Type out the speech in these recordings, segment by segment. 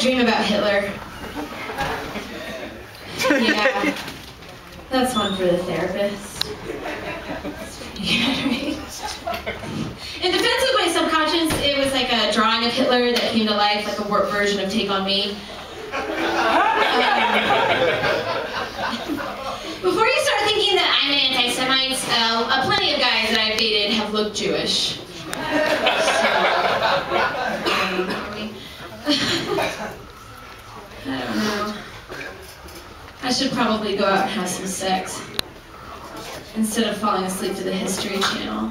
dream about Hitler. Yeah. That's one for the therapist. In defense of my subconscious, it was like a drawing of Hitler that came to life, like a warped version of Take on Me. Before you start thinking that I'm an anti-Semite, plenty of guys that I've dated have looked Jewish. I don't know. I should probably go out and have some sex instead of falling asleep to the History Channel.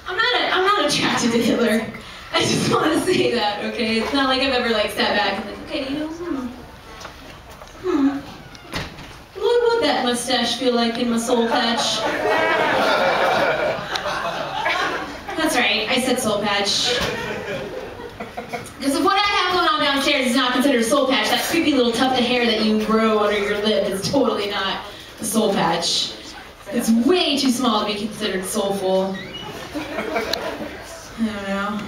I'm not attracted to Hitler. I just want to say that, okay? It's not like I've ever like sat back and like, okay, you know, what would that mustache feel like in my soul patch? That's right, I said soul patch. Because if what I have going on downstairs is not considered a soul patch, that creepy little tuft of hair that you grow under your lip is totally not a soul patch. It's way too small to be considered soulful. I don't know.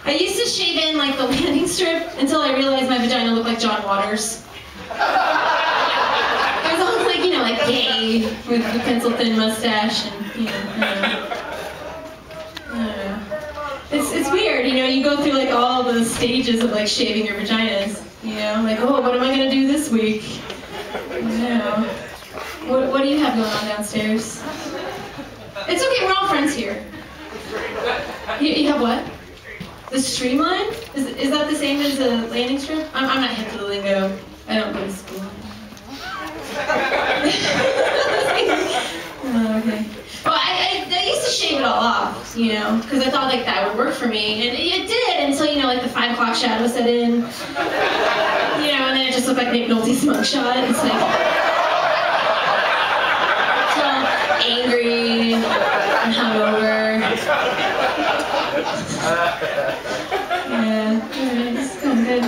I used to shave in like the landing strip until I realized my vagina looked like John Waters. I was always like, you know, like gay with the pencil thin mustache and, you know, I don't know. It's weird, you know, you go through like all the stages of like shaving your vaginas, you know, like, oh, what am I gonna do this week? No. What do you have going on downstairs? It's okay, we're all friends here. You have what? The streamline? Is that the same as a landing strip? I'm not hip to the lingo. I don't go to school. Oh, okay. Well, I used to shave it all off, you know, because I thought like that would work for me, and it did until, you know, like the 5 o'clock shadow set in, you know, and then it just looked like Nick Nolte's mugshot. It's like, it's all angry and hungover. Yeah, alright, it's going good.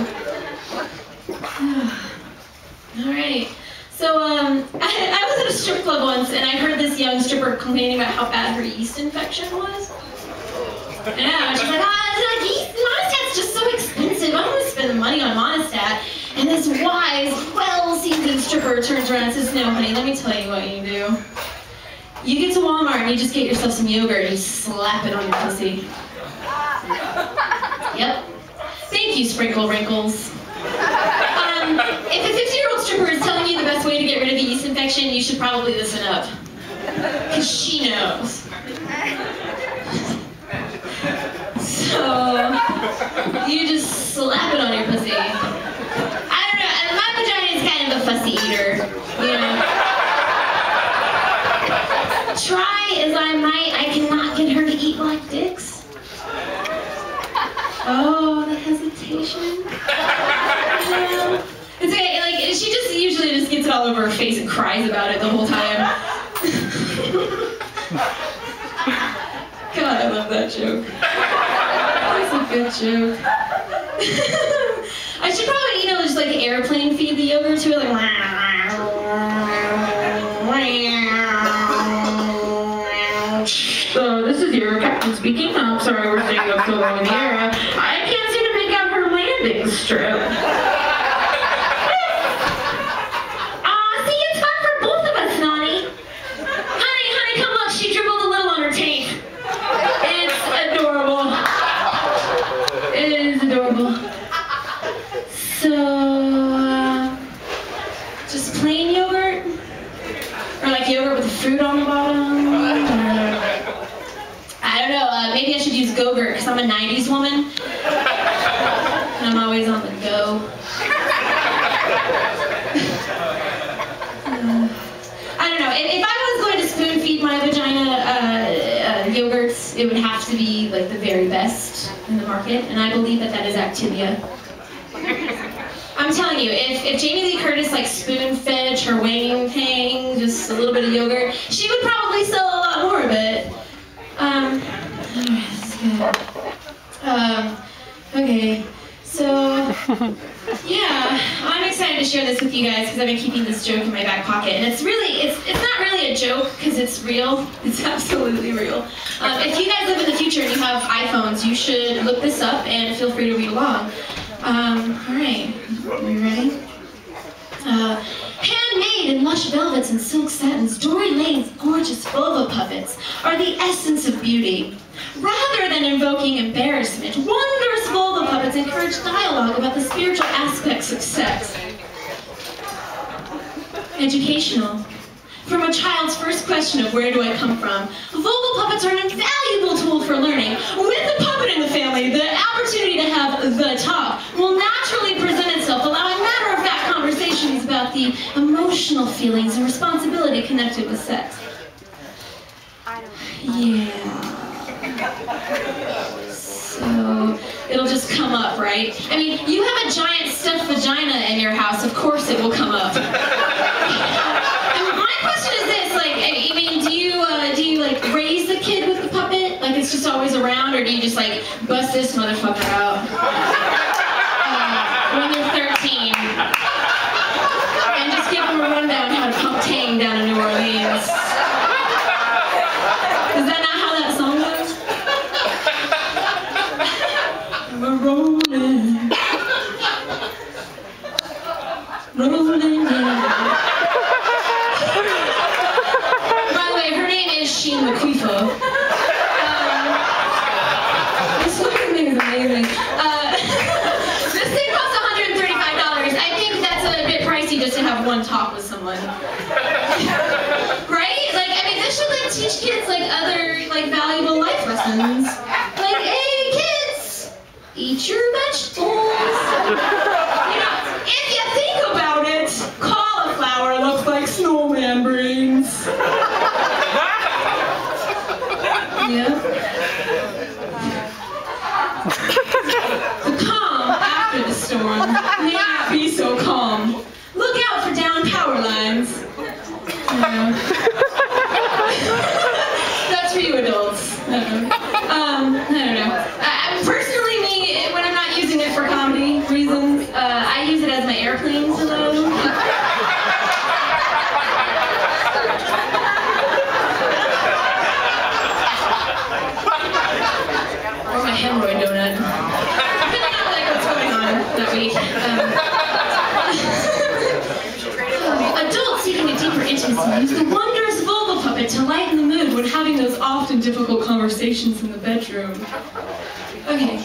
Alright. So, I was at a strip club once, and I heard this young stripper complaining about how bad her yeast infection was. Yeah, she's like, Monostat's just so expensive. I don't want to spend the money on Monostat. And this wise, well-seasoned stripper turns around and says, no, honey, let me tell you what you do. You get to Walmart and you just get yourself some yogurt and you slap it on your pussy. Yep. Thank you, Sprinkle Wrinkles. If a 50-year-old stripper is telling you the best way to get rid of the yeast infection, you should probably listen up. Because she knows. So, you just slap it on your pussy. I don't know, my vagina is kind of a fussy eater, you know. Try as I might, I cannot get her to eat black dicks. Oh, the hesitation. Yeah. It's okay, like, she just usually just gets it all over her face and cries about it the whole time. God, I love that joke. That's a good joke. I should probably, you know, just like airplane feed the yogurt to it, like. So this is your captain speaking. I'm sorry we're staying up so long in the air. I can't seem to make out her landing strip. See, it's fun for both of us, Nani. Honey, come look. She dribbled a little on her taint. It's adorable. It is adorable. So, just plain yogurt? Or like yogurt with the fruit on the bottom? I don't know, maybe I should use Go-Gurt because I'm a 90s woman. And I'm always on the go. I don't know, if I was going to spoon feed my vagina yogurts, it would have to be like the very best in the market, and I believe that is Activia. I'm telling you, if Jamie Lee Curtis like spoon-fed her wang thing, just a little bit of yogurt, she would probably sell a lot more of it. Alright, this is good. Okay, so Yeah, I'm excited to share this with you guys because I've been keeping this joke in my back pocket, and it's not really a joke because it's real. It's absolutely real. If you guys live in the future and you have iPhones, you should look this up and feel free to read along. All right, are you ready? Handmade in lush velvets and silk satins, Dory Lane's gorgeous vulva puppets are the essence of beauty. Rather than invoking embarrassment, wondrous vulva puppets encourage dialogue about the spiritual aspects of sex. Educational. From a child's first question of where do I come from, vulva puppets are an invaluable tool for learning. With a puppet in the family, the opportunity to have the talk will naturally present itself, allowing matter-of-fact conversations about the emotional feelings and responsibility connected with sex. Yeah. So, it'll just come up, right? I mean, you have a giant stuffed vagina in your house, of course it will come up. My question is this, like, I mean, do you like raise the kid with the puppet? Like it's just always around, or do you just like bust this motherfucker out when they're 13 and just give them a rundown how to pump tang down in New Orleans? Is that not how that song goes? We're rolling, rolling down. This fucking thing is amazing. This thing costs $135. I think that's a bit pricey just to have one talk with someone. Right? Like, I mean, this should like teach kids like other like valuable life lessons. Like, hey kids, eat your vegetables. You know, if you think about it, cauliflower looks like snowman brains. Yeah. The calm after the storm may not be so calm. Look out for down power lines. That's for you adults. I don't know. Personally, me, when I'm not using it for comedy reasons, I use it as my airplane pillow. Hemorrhoid donut. Depending on like what's going on that week. Adults seeking a deeper intimacy use the wondrous vulva puppet to lighten the mood when having those often difficult conversations in the bedroom. Okay,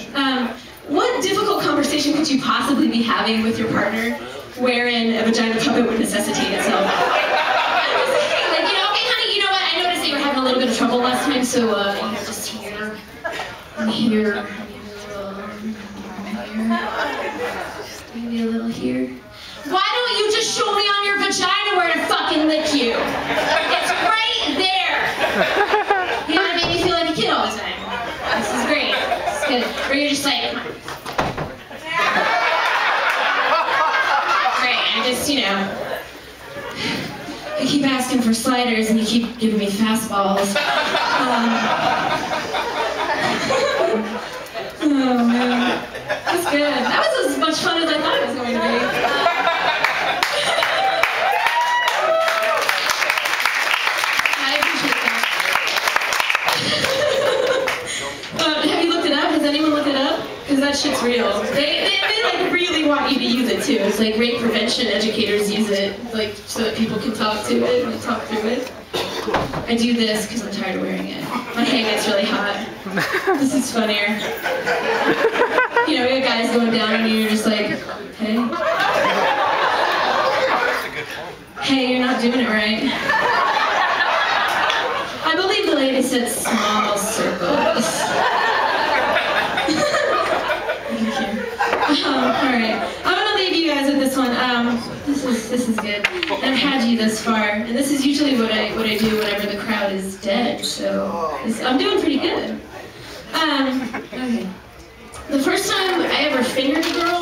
what difficult conversation could you possibly be having with your partner wherein a vagina puppet would necessitate itself? I'm just thinking, like, you know, okay honey, you know what, I noticed that you were having a little bit of trouble last time, so, you know, just here. Here, maybe a little here. Why don't you just show me on your vagina where to fucking lick you? It's right there. You know, it made me feel like a kid all the time. This is great. This is good. Or you're just like, great. I just, you know, I keep asking for sliders and you keep giving me fastballs. Oh man, that's good. That was as much fun as I thought it was going to be. I appreciate that. Have you looked it up? Has anyone looked it up? Because that shit's real. They like really want you to use it too. It's like rape prevention educators use it, like so that people can talk to it and talk through it. I do this because I'm tired of wearing it. My hair gets really hot. This is funnier. You know, we have guys going down on you, you're just like, hey. Hey, you're not doing it right. I believe the lady said small circles. Thank you. Alright. I'm gonna leave you guys with this one. This is good. I've had you this far, and this is usually what I do whenever the crowd is dead. So I'm doing pretty good. Okay. The first time I ever fingered a girl,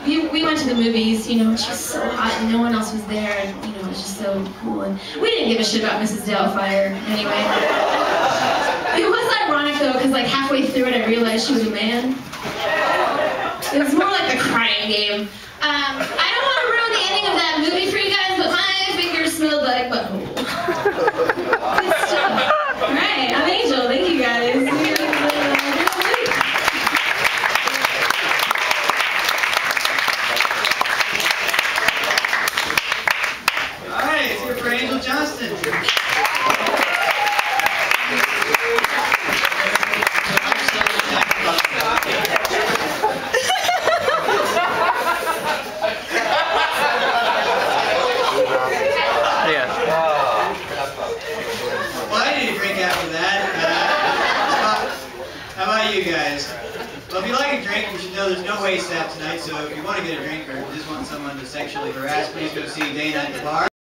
we went to the movies, you know, and she was so hot and no one else was there, and you know, it was just so cool. And we didn't give a shit about Mrs. Doubtfire anyway. It was ironic though, because like halfway through it, I realized she was a man. It was more like a crying game. I don't want to ruin the ending of that movie for you guys, but my fingers smelled like butthole. Good stuff. All right, I'm Angel. Thank you guys. For Angel Johnston. Yeah. Well, I need a drink after that. How about you guys? Well, if you like a drink, you should know there's no wait staff tonight, so if you want to get a drink or just want someone to sexually harass, please go see Dana at the bar.